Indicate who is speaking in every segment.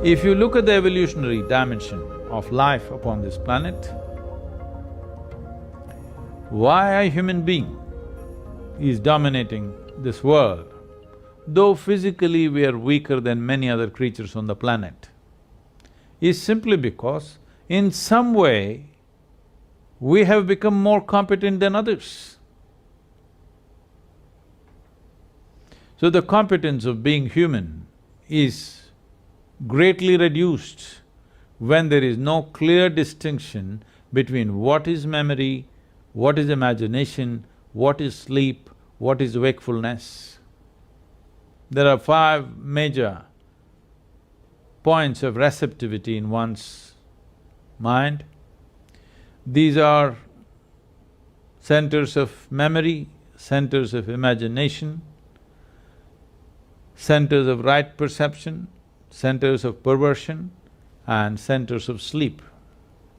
Speaker 1: If you look at the evolutionary dimension of life upon this planet, why a human being is dominating this world, though physically we are weaker than many other creatures on the planet, is simply because in some way we have become more competent than others. So the competence of being human is greatly reduced when there is no clear distinction between what is memory, what is imagination, what is sleep, what is wakefulness. There are 5 major points of receptivity in one's mind. These are centers of memory, centers of imagination, centers of right perception, centers of perversion, and centers of sleep.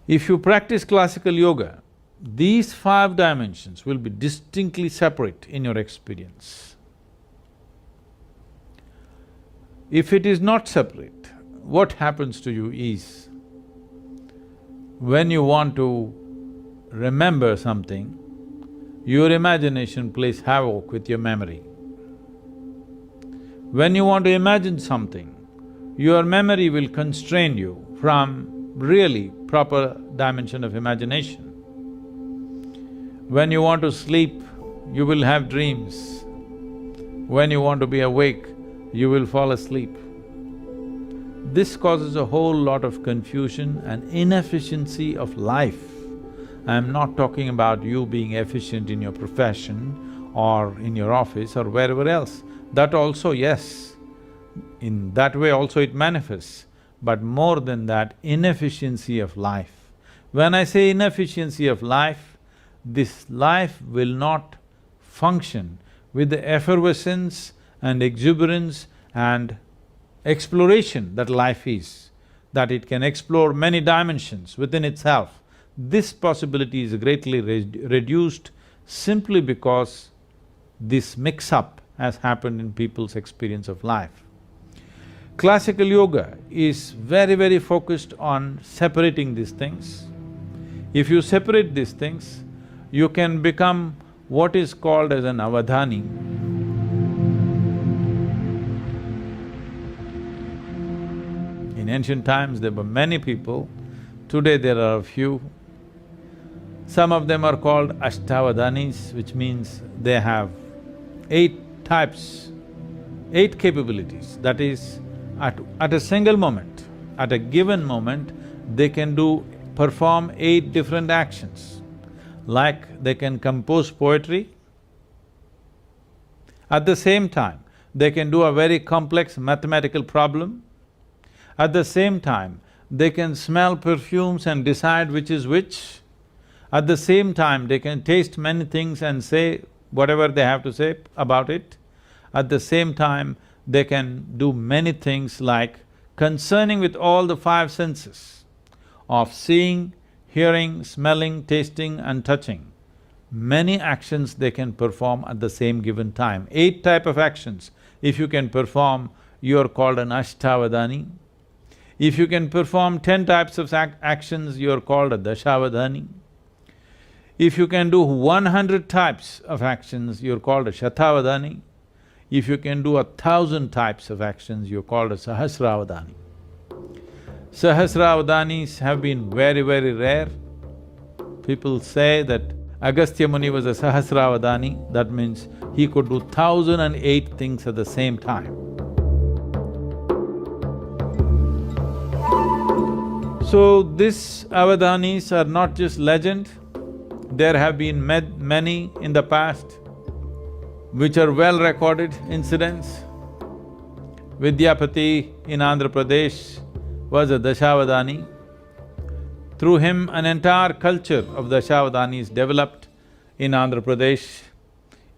Speaker 1: If you practice classical yoga, these 5 dimensions will be distinctly separate in your experience. If it is not separate, what happens to you is, when you want to remember something, your imagination plays havoc with your memory. When you want to imagine something, your memory will constrain you from really proper dimension of imagination. When you want to sleep, you will have dreams. When you want to be awake, you will fall asleep. This causes a whole lot of confusion and inefficiency of life. I'm not talking about you being efficient in your profession or in your office or wherever else. That also, yes, in that way also it manifests, but more than that, inefficiency of life. When I say inefficiency of life, this life will not function with the effervescence and exuberance and exploration that life is, that it can explore many dimensions within itself. This possibility is greatly reduced simply because this mix-up has happened in people's experience of life. Classical yoga is very, very focused on separating these things. If you separate these things, you can become what is called as an avadhani. In ancient times, there were many people, today there are a few. Some of them are called ashtavadhanis, which means they have 8 types, 8 capabilities. That is, at a single moment, at a given moment, they can perform 8 different actions. Like they can compose poetry, at the same time, they can do a very complex mathematical problem, at the same time, they can smell perfumes and decide which is which, at the same time, they can taste many things and say whatever they have to say about it, at the same time, they can do many things like concerning with all the 5 senses of seeing, hearing, smelling, tasting and touching. Many actions they can perform at the same given time. 8 type of actions, if you can perform, you are called an ashtavadhani. If you can perform 10 types of actions, you are called a dashavadhani. If you can do 100 types of actions, you're called a shatavadhani. If you can do 1,000 types of actions, you're called a sahasravadhani. Sahasravadhanis have been very, very rare. People say that Agastya Muni was a sahasravadhani, that means he could do 1,008 things at the same time. So these avadhanis are not just legend, there have been many in the past which are well-recorded incidents. Vidyapati in Andhra Pradesh was a dashavadhani. Through him, an entire culture of dashavadhanis developed in Andhra Pradesh.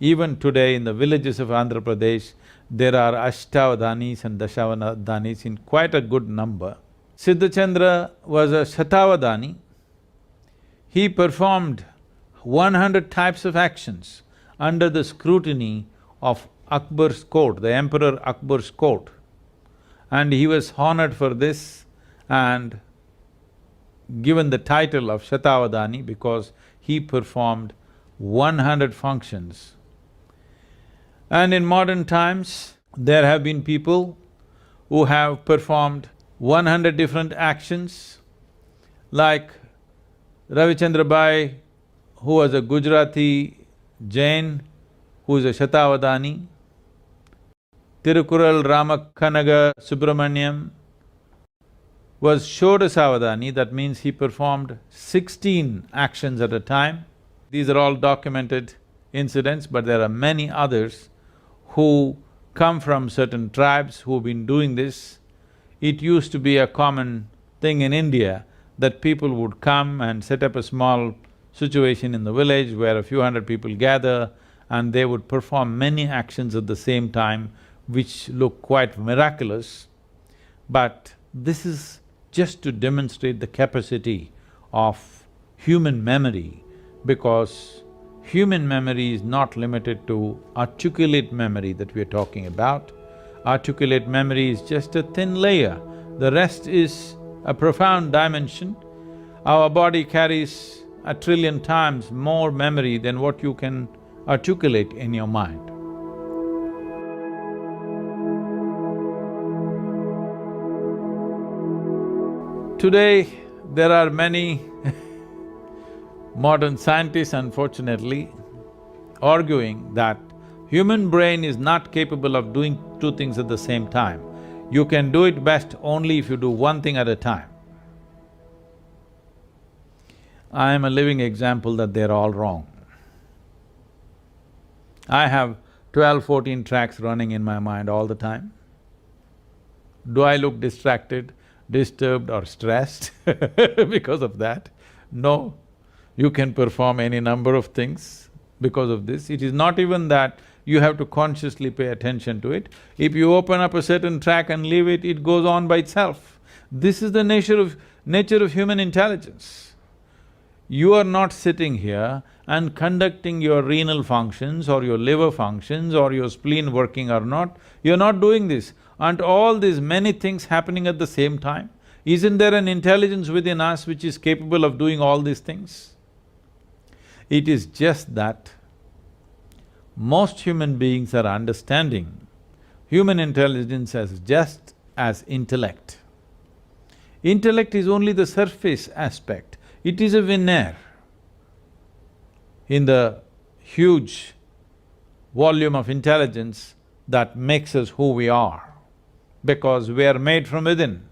Speaker 1: Even today in the villages of Andhra Pradesh, there are ashtavadhanis and dashavadhanis in quite a good number. Siddhachandra was a shatavadhani. He performed 100 types of actions under the scrutiny of Akbar's court, the Emperor Akbar's court. and he was honored for this and given the title of Shatavadani because he performed 100 functions. And in modern times, there have been people who have performed 100 different actions, like Ravichandra Bai, who was a Gujarati Jain, who is a Shatavadani. Tirukural Ramakanaga Subramaniam was Shodasavadani, that means he performed 16 actions at a time. These are all documented incidents, but there are many others who come from certain tribes who've been doing this. It used to be a common thing in India that people would come and set up a small situation in the village where a few hundred people gather and they would perform many actions at the same time, which look quite miraculous. But this is just to demonstrate the capacity of human memory, because human memory is not limited to articulate memory that we are talking about. Articulate memory is just a thin layer, the rest is a profound dimension. Our body carries 1 trillion times more memory than what you can articulate in your mind. Today, there are many modern scientists, unfortunately, arguing that human brain is not capable of doing two things at the same time. You can do it best only if you do one thing at a time. I am a living example that they're all wrong. I have 12, 14 tracks running in my mind all the time. Do I look distracted, disturbed or stressed because of that? No. You can perform any number of things because of this. It is not even that you have to consciously pay attention to it. If you open up a certain track and leave it, it goes on by itself. This is the nature of human intelligence. You are not sitting here and conducting your renal functions or your liver functions or your spleen working or not. You're not doing this. Aren't all these many things happening at the same time? Isn't there an intelligence within us which is capable of doing all these things? It is just that most human beings are understanding human intelligence as just as intellect. Intellect is only the surface aspect, it is a veneer in the huge volume of intelligence that makes us who we are, because we are made from within.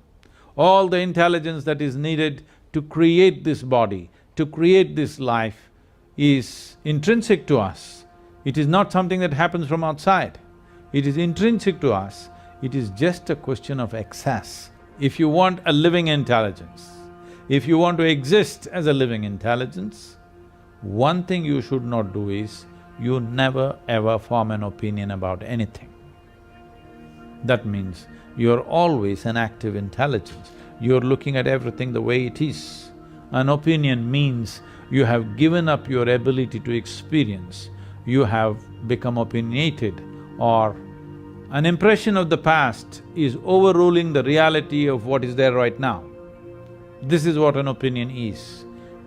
Speaker 1: All the intelligence that is needed to create this body, to create this life, is intrinsic to us. It is not something that happens from outside. It is intrinsic to us. It is just a question of access. If you want a living intelligence, if you want to exist as a living intelligence, one thing you should not do is, you never ever form an opinion about anything. That means you're always an active intelligence, you're looking at everything the way it is. An opinion means you have given up your ability to experience, you have become opinionated, or an impression of the past is overruling the reality of what is there right now. This is what an opinion is.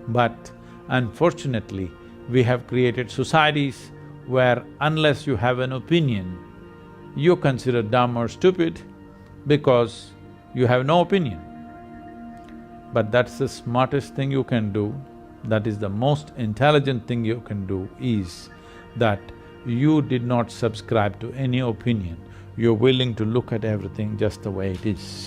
Speaker 1: But unfortunately, we have created societies where unless you have an opinion, you're considered dumb or stupid because you have no opinion. But that's the smartest thing you can do, that is the most intelligent thing you can do, is that you did not subscribe to any opinion, you're willing to look at everything just the way it is.